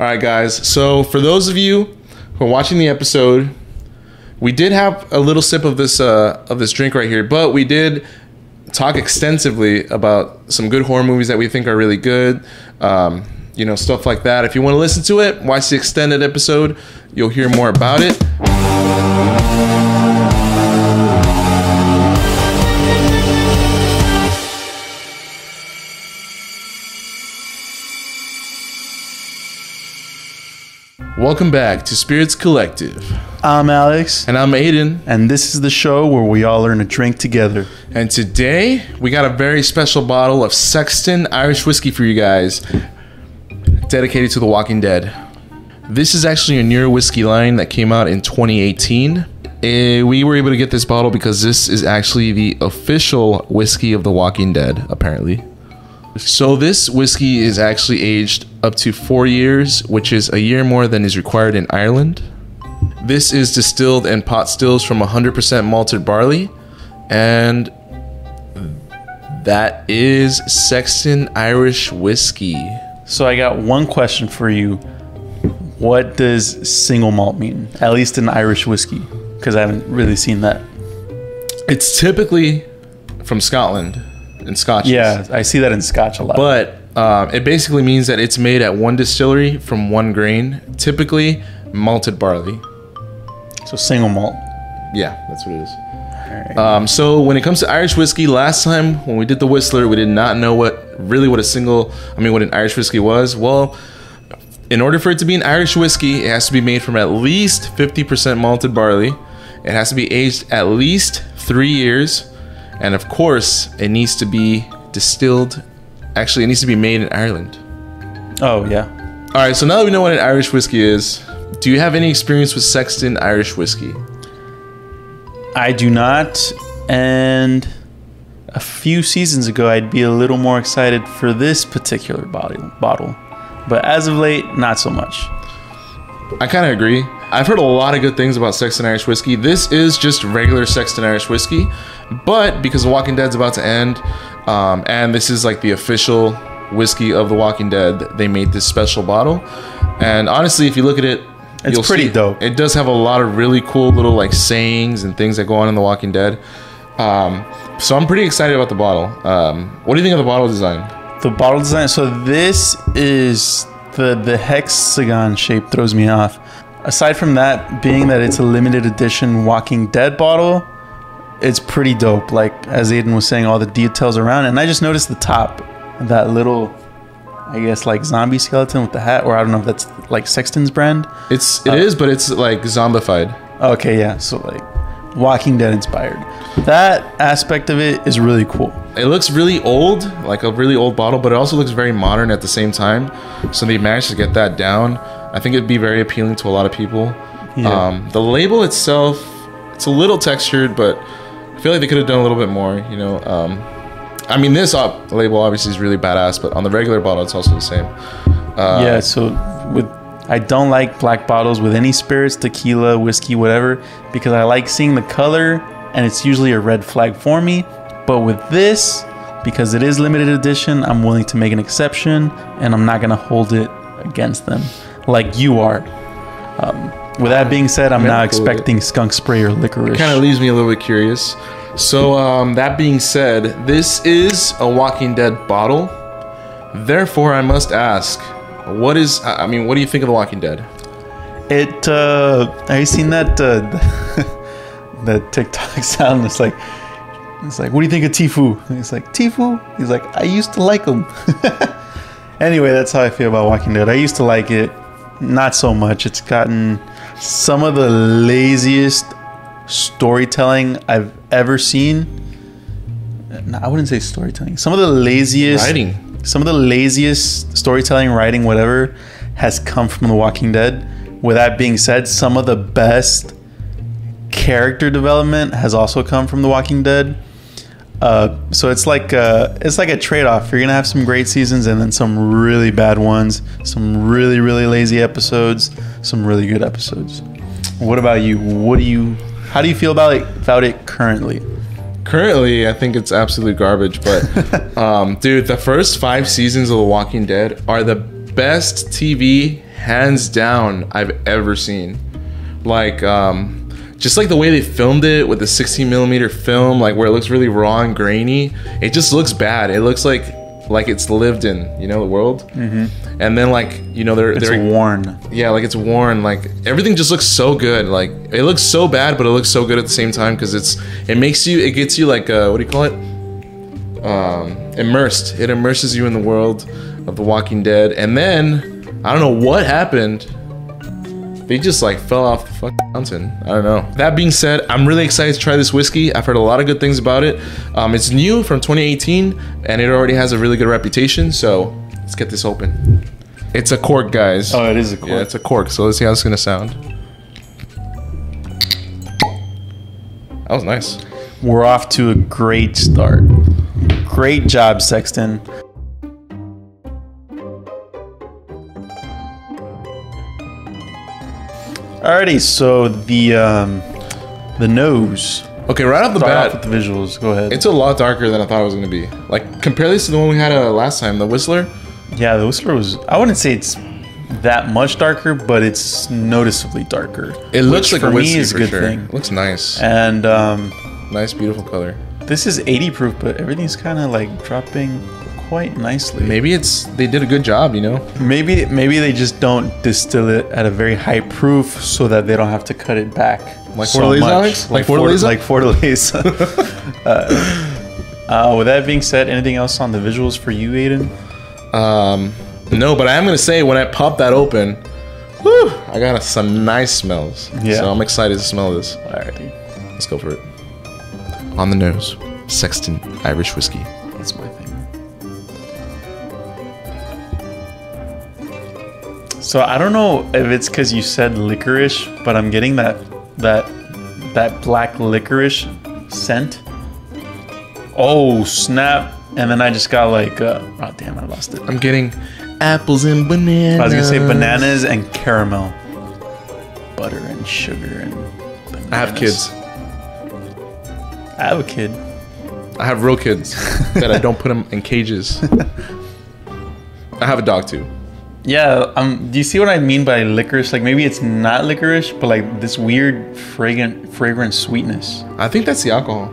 All right, guys. So for those of you who are watching the episode, we did have a little sip of this drink right here, but we did talk extensively about some good horror movies that we think are really good. You know, stuff like that. If you want to listen to it, watch the extended episode. You'll hear more about it. Welcome back to Spirits Collective. I'm Alex. And I'm Aiden. And this is the show where we all learn to drink together. And today, we got a very special bottle of Sexton Irish whiskey for you guys, dedicated to The Walking Dead. This is actually a newer whiskey line that came out in 2018. We were able to get this bottle because this is actually the official whiskey of The Walking Dead, apparently. So this whiskey is actually aged up to 4 years, which is a year more than is required in Ireland. This is distilled in pot stills from 100% malted barley, and that is Sexton Irish whiskey. So I got one question for you. What does single malt mean? At least in Irish whiskey, because I haven't really seen that. It's typically from Scotland. In Scotch. Yeah, I see that in Scotch a lot. But it basically means that it's made at one distillery from one grain, typically malted barley. So single malt. Yeah, that's what it is. All right. So when it comes to Irish whiskey, last time when we did the Whistler, we did not know what an Irish whiskey was. Well, in order for it to be an Irish whiskey, it has to be made from at least 50% malted barley. It has to be aged at least 3 years. And of course, it needs to be distilled. Actually, it needs to be made in Ireland. Oh, yeah. All right, so now that we know what an Irish whiskey is, do you have any experience with Sexton Irish whiskey? I do not. And a few seasons ago, I'd be a little more excited for this particular bottle. But as of late, not so much. I kind of agree. I've heard a lot of good things about Sexton Irish whiskey. This is just regular Sexton Irish whiskey, but because The Walking Dead's about to end, and this is like the official whiskey of The Walking Dead, they made this special bottle. And honestly, if you look at it, it's pretty dope. It does have a lot of really cool little like sayings and things that go on in The Walking Dead. So I'm pretty excited about the bottle. What do you think of the bottle design? The bottle design. So this is the hexagon shape throws me off. Aside from that, being that it's a limited edition Walking Dead bottle, it's pretty dope. Like, as Aiden was saying, all the details around it. And I just noticed the top, that little, I guess, like zombie skeleton with the hat, or I don't know if that's like Sexton's brand. It is, but it's like zombified. Okay, yeah. So like Walking Dead inspired. That aspect of it is really cool. It looks really old, like a really old bottle, but it also looks very modern at the same time. So they managed to get that down. I think it'd be very appealing to a lot of people. Yeah. The label itself, it's a little textured, but I feel like they could have done a little bit more, you know. I mean, this label obviously is really badass, but on the regular bottle, it's also the same. Yeah, so I don't like black bottles with any spirits, tequila, whiskey, whatever, because I like seeing the color, and it's usually a red flag for me. But with this, because it is limited edition, I'm willing to make an exception, and I'm not going to hold it against them like you are. With that being said, I'm not expecting skunk spray or licorice. Kind of leaves me a little bit curious. So that being said, this is a Walking Dead bottle. Therefore, I must ask, what do you think of The Walking Dead? Have you seen that that TikTok sound? It's like, what do you think of Tfue? And it's like, Tfue? He's like, I used to like him. Anyway, that's how I feel about Walking Dead. I used to like it. Not so much. It's gotten some of the laziest storytelling I've ever seen. No, I wouldn't say storytelling. Some of the laziest storytelling, writing, whatever, has come from The Walking Dead. With that being said, some of the best character development has also come from The Walking Dead. So it's like a trade-off. You're gonna have some great seasons and then some really bad ones, some really, really lazy episodes, some really good episodes. What about you? How do you feel about it currently? Currently, I think it's absolute garbage. But dude, the first 5 seasons of The Walking Dead are the best TV hands down, I've ever seen. Like, just like the way they filmed it with the 16mm film, like where it looks really raw and grainy. It just looks bad. It looks like it's lived in, you know, the world. Mm-hmm. And then like, you know, they're worn. Yeah, like it's worn. Like everything just looks so good. Like it looks so bad, but it looks so good at the same time because it gets you like what do you call it? Immersed. It immerses you in the world of The Walking Dead. And then I don't know what happened. They just like fell off the fucking mountain. I don't know. That being said, I'm really excited to try this whiskey. I've heard a lot of good things about it. It's new from 2018 and it already has a really good reputation. So let's get this open. It's a cork, guys. Oh, it is a cork. Yeah, it's a cork. So let's see how it's gonna sound. That was nice. We're off to a great start. Great job, Sexton. Alrighty, so the nose. Okay, right off the bat, with the visuals. Go ahead. It's a lot darker than I thought it was gonna be. Like compare this to the one we had last time, the Whistler. Yeah, the Whistler was. I wouldn't say it's that much darker, but it's noticeably darker. It looks like for a whiskey me is a for good sure. thing. It looks nice. And nice, beautiful color. This is 80 proof, but everything's kind of like dropping quite nicely. Maybe they did a good job, you know. Maybe they just don't distill it at a very high proof so that they don't have to cut it back. Like Fortaleza, Alex? Like Fortaleza? Like Fortaleza. With that being said, anything else on the visuals for you, Aiden? No, but I am gonna say when I pop that open, whew, I got some nice smells. Yeah. So I'm excited to smell this. Alrighty. Let's go for it. On the nose, Sexton Irish whiskey. That's my thing. So I don't know if it's because you said licorice, but I'm getting that black licorice scent. Oh snap! And then I just got like, oh damn, I lost it. I'm getting apples and bananas. I was gonna say bananas and caramel, butter and sugar and bananas. I have kids. I have a kid. I have real kids that I don't put them in cages. I have a dog too. Yeah, do you see what I mean by licorice? Like maybe it's not licorice, but like this weird fragrant sweetness. I think that's the alcohol.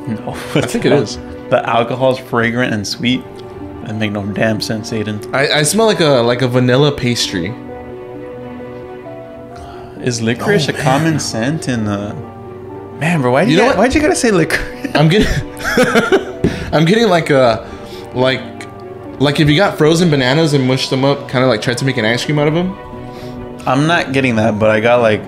No, I think it is. The alcohol's fragrant and sweet. That make no damn sense, Aiden. I smell like a vanilla pastry. Is licorice a common scent in the? Man, bro, why'd you gotta say licorice? I'm getting like if you got frozen bananas and mushed them up, kind of like tried to make an ice cream out of them. I'm not getting that, but I got like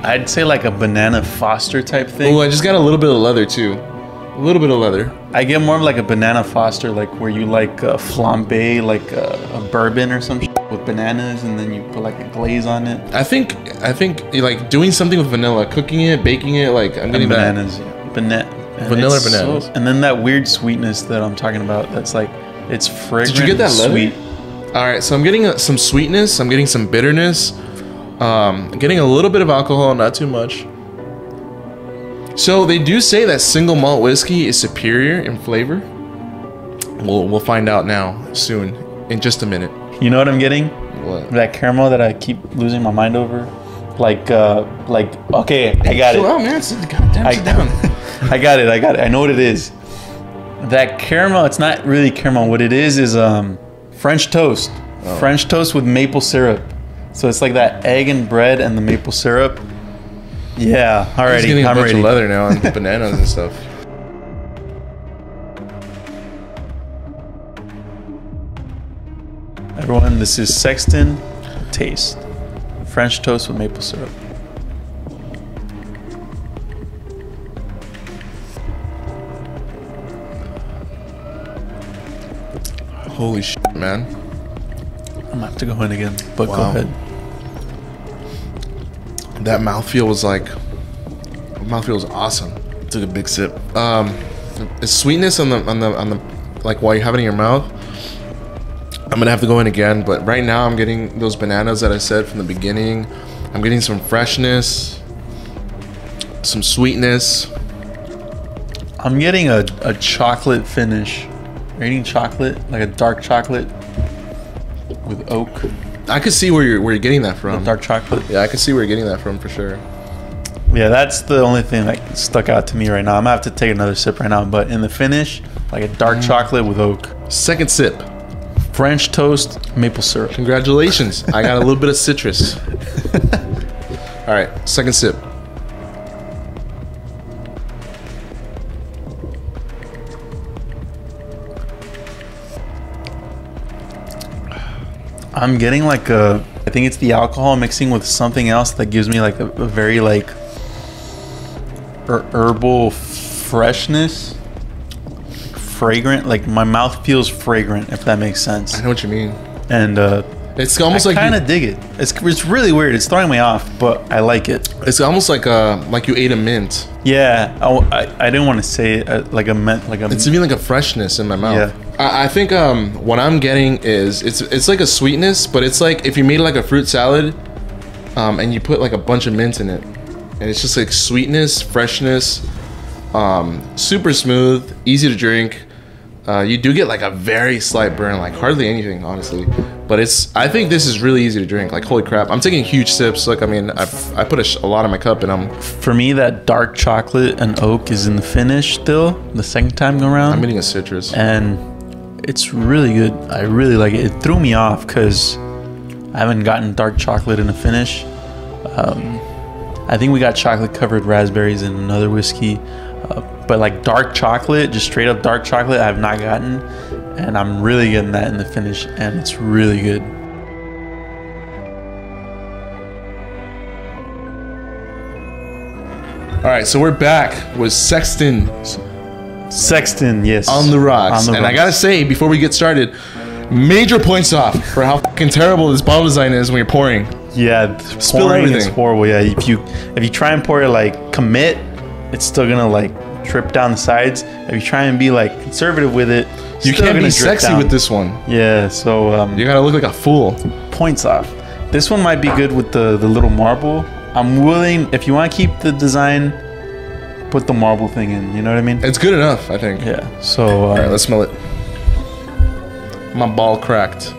I'd say like a banana Foster type thing. Oh, I just got a little bit of leather too. A little bit of leather. I get more of like a banana Foster, like where you like flambe, like a bourbon or some shit with bananas, and then you put like a glaze on it. I think you like doing something with vanilla, cooking it, baking it. Like I'm getting bananas, vanilla bananas, and then that weird sweetness that I'm talking about. That's like it's fragrant. Did you get that leather? Sweet. All right, so I'm getting some sweetness. I'm getting some bitterness. Getting a little bit of alcohol, not too much. So they do say that single malt whiskey is superior in flavor. We'll find out now soon, in just a minute. You know what I'm getting? What? That caramel that I keep losing my mind over. Like okay, I got it. Oh man, sit down. I got it. I know what it is. That caramel, it's not really caramel. What it is French toast. Oh. French toast with maple syrup. So it's like that egg and bread and the maple syrup. Yeah, alrighty. Getting a bunch of leather now and bananas and stuff. Everyone, this is Sexton Taste. French toast with maple syrup. Holy shit, man. I'm gonna have to go in again, but wow. Go ahead. That mouthfeel was awesome. Took a big sip. It's sweetness on the like while you have it in your mouth. I'm gonna have to go in again, but right now I'm getting those bananas that I said from the beginning. I'm getting some freshness, some sweetness. I'm getting a chocolate finish. Are you eating chocolate? Like a dark chocolate with oak. I could see where you're getting that from. Dark chocolate. Yeah, I could see where you're getting that from for sure. Yeah, that's the only thing that stuck out to me right now. I'm gonna have to take another sip right now, but in the finish, like a dark chocolate with oak. Second sip. French toast, maple syrup. Congratulations. I got a little bit of citrus. All right, second sip. I'm getting like I think it's the alcohol mixing with something else that gives me like a very like herbal freshness. Fragrant, like my mouth feels fragrant, if that makes sense. I know what you mean. And it's almost I like kind of dig it. It's really weird. It's throwing me off, but I like it. It's almost like you ate a mint. Yeah, I didn't want to say it, like a mint, like a. It's even like a freshness in my mouth. Yeah. I think what I'm getting is it's like a sweetness, but it's like if you made like a fruit salad, and you put like a bunch of mint in it, and it's just like sweetness, freshness, super smooth, easy to drink. You do get like a very slight burn, like hardly anything, honestly. But I think this is really easy to drink. Like, holy crap. I'm taking huge sips. Look, I mean, I put a lot in my cup and For me, that dark chocolate and oak is in the finish still, the second time around. I'm eating a citrus. And it's really good. I really like it. It threw me off because I haven't gotten dark chocolate in a finish. I think we got chocolate covered raspberries in another whiskey. But like dark chocolate, just straight up dark chocolate, I have not gotten, and I'm really getting that in the finish, and it's really good. All right, so we're back with Sexton. Sexton, yes. On the rocks. And I gotta say, before we get started, major points off for how fucking terrible this bottle design is when you're pouring. Yeah, Spill pouring everything. is horrible. Yeah, if you try and pour it like commit, it's still gonna like trip down the sides. If you try and be like conservative with it, You can't be sexy with this one. Yeah, so You gotta look like a fool. points off. This one might be good with the little marble. I'm willing, if you want to keep the design, put the marble thing in. You know what I mean? It's good enough, I think. Yeah. So All right, let's smell it. My ball cracked.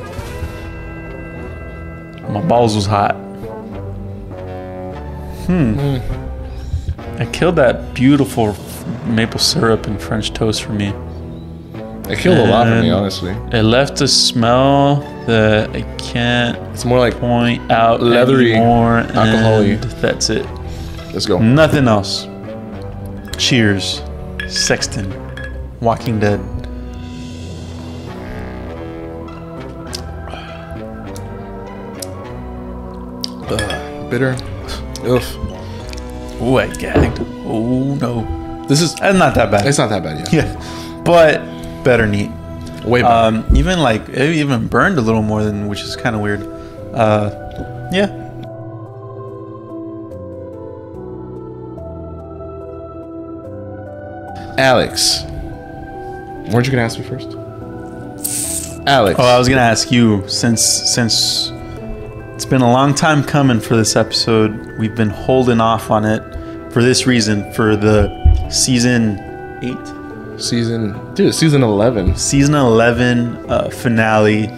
my balls was hot. I killed that beautiful maple syrup and French toast for me. It killed a lot for me, And honestly. It left a smell that I can't It's more like point out leathery, anymore, alcohol-y. and that's it. Let's go. Nothing else. Cheers. Sexton. Walking Dead. Bitter. Ugh. Ooh, I gagged. Oh no. This is. That's not that bad. It's not that bad, yeah. Yeah. But better neat. Way better. Even like it even burned a little more than, which is kind of weird. Yeah. Alex. Weren't you gonna ask me first? Alex. Oh, I was gonna ask you, since it's been a long time coming for this episode, we've been holding off on it for this reason, for the season 8, season 11. season 11 finale,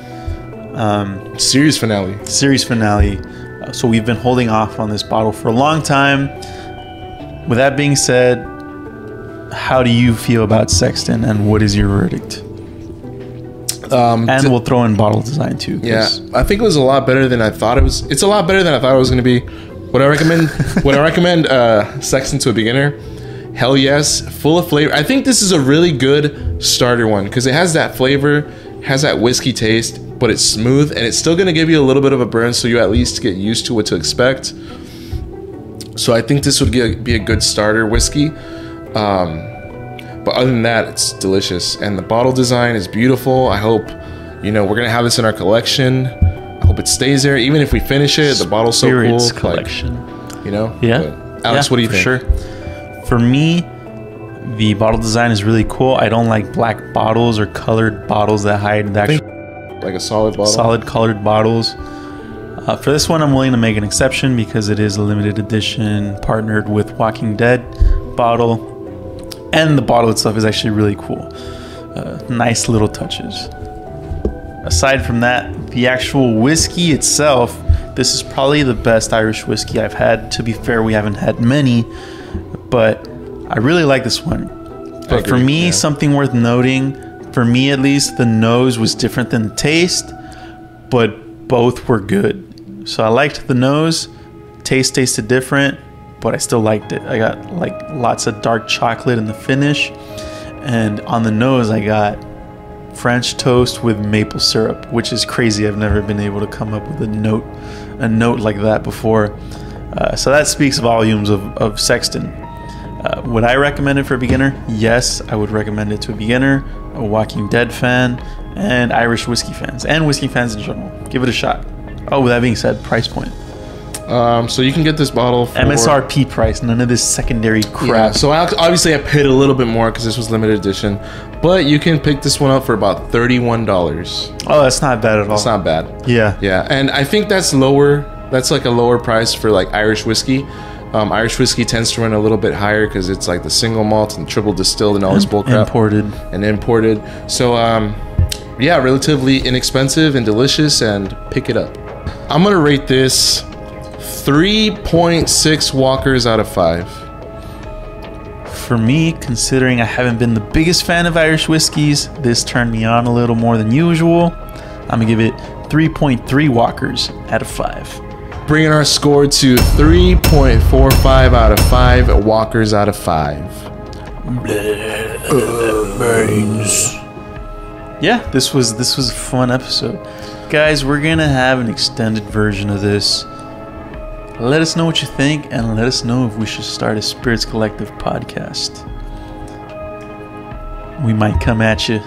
Series finale. series finale. So we've been holding off on this bottle for a long time. With that being said, how do you feel about Sexton, and what is your verdict? And we'll throw in bottle design too. Yeah, I think it was a lot better than I thought it was. It's a lot better than I thought it was going to be. Would I recommend? Would I recommend Sexton to a beginner? Hell yes, full of flavor. I think this is a really good starter one because it has that flavor, has that whiskey taste, but it's smooth and it's still going to give you a little bit of a burn, so you at least get used to what to expect. So I think this would be a good starter whiskey. But other than that, it's delicious, and the bottle design is beautiful. I hope, we're gonna have this in our collection. I hope it stays there, even if we finish it. The bottle's so cool. Spirits collection. Yeah. But Alex, what do you think? Sure. For me, the bottle design is really cool. I don't like black bottles or colored bottles that hide the actual Like a solid bottle. solid colored bottles. For this one, I'm willing to make an exception because it is a limited edition, partnered with Walking Dead bottle. And the bottle itself is actually really cool. Nice little touches. aside from that, the actual whiskey itself, this is probably the best Irish whiskey I've had. To be fair, we haven't had many, but I really like this one. But for me, something worth noting, for me at least, the nose was different than the taste, but both were good. So I liked the nose. Taste tasted different, but I still liked it. I got like lots of dark chocolate in the finish, and on the nose I got French toast with maple syrup, which is crazy. I've never been able to come up with a note like that before. So that speaks volumes of Sexton. Would I recommend it for a beginner? Yes, I would recommend it to a beginner, a Walking Dead fan, and Irish whiskey fans, and whiskey fans in general. Give it a shot. Oh, with that being said, price point. So you can get this bottle for MSRP price, none of this secondary crap. Yeah, so obviously I paid a little bit more because this was limited edition, but you can pick this one up for about $31. Oh, that's not bad at all. That's not bad. Yeah. Yeah, and I think that's lower. That's like a lower price for like Irish whiskey. Irish whiskey tends to run a little bit higher because it's like the single malt and triple distilled and all this bullcrap. Imported. So, yeah, relatively inexpensive and delicious, and pick it up. I'm going to rate this 3.6 Walkers out of 5. For me, considering I haven't been the biggest fan of Irish whiskeys, this turned me on a little more than usual. I'm going to give it 3.3 Walkers out of 5. Bringing our score to 3.45 out of 5 Walkers out of 5. Brains. Yeah, this was a fun episode. Guys, we're going to have an extended version of this. Let us know what you think, and let us know if we should start a Spirits Collective podcast. We might come at you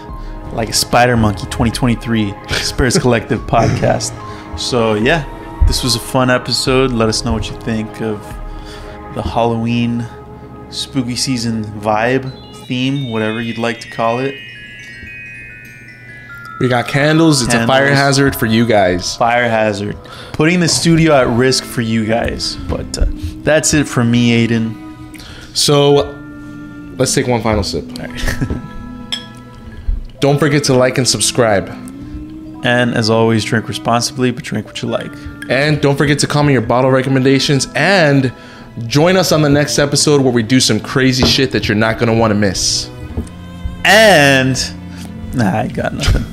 like a Spider Monkey 2023 Spirits Collective podcast. So, yeah. This was a fun episode. Let us know what you think of the Halloween spooky season vibe, theme, whatever you'd like to call it. We got candles. It's a fire hazard for you guys. Fire hazard. Putting the studio at risk for you guys. But that's it from me, Aiden. So let's take one final sip. All right. Don't forget to like and subscribe. And as always, drink responsibly, but drink what you like. And don't forget to comment your bottle recommendations, and join us on the next episode where we do some crazy shit that you're not going to want to miss. And... Nah, I got nothing.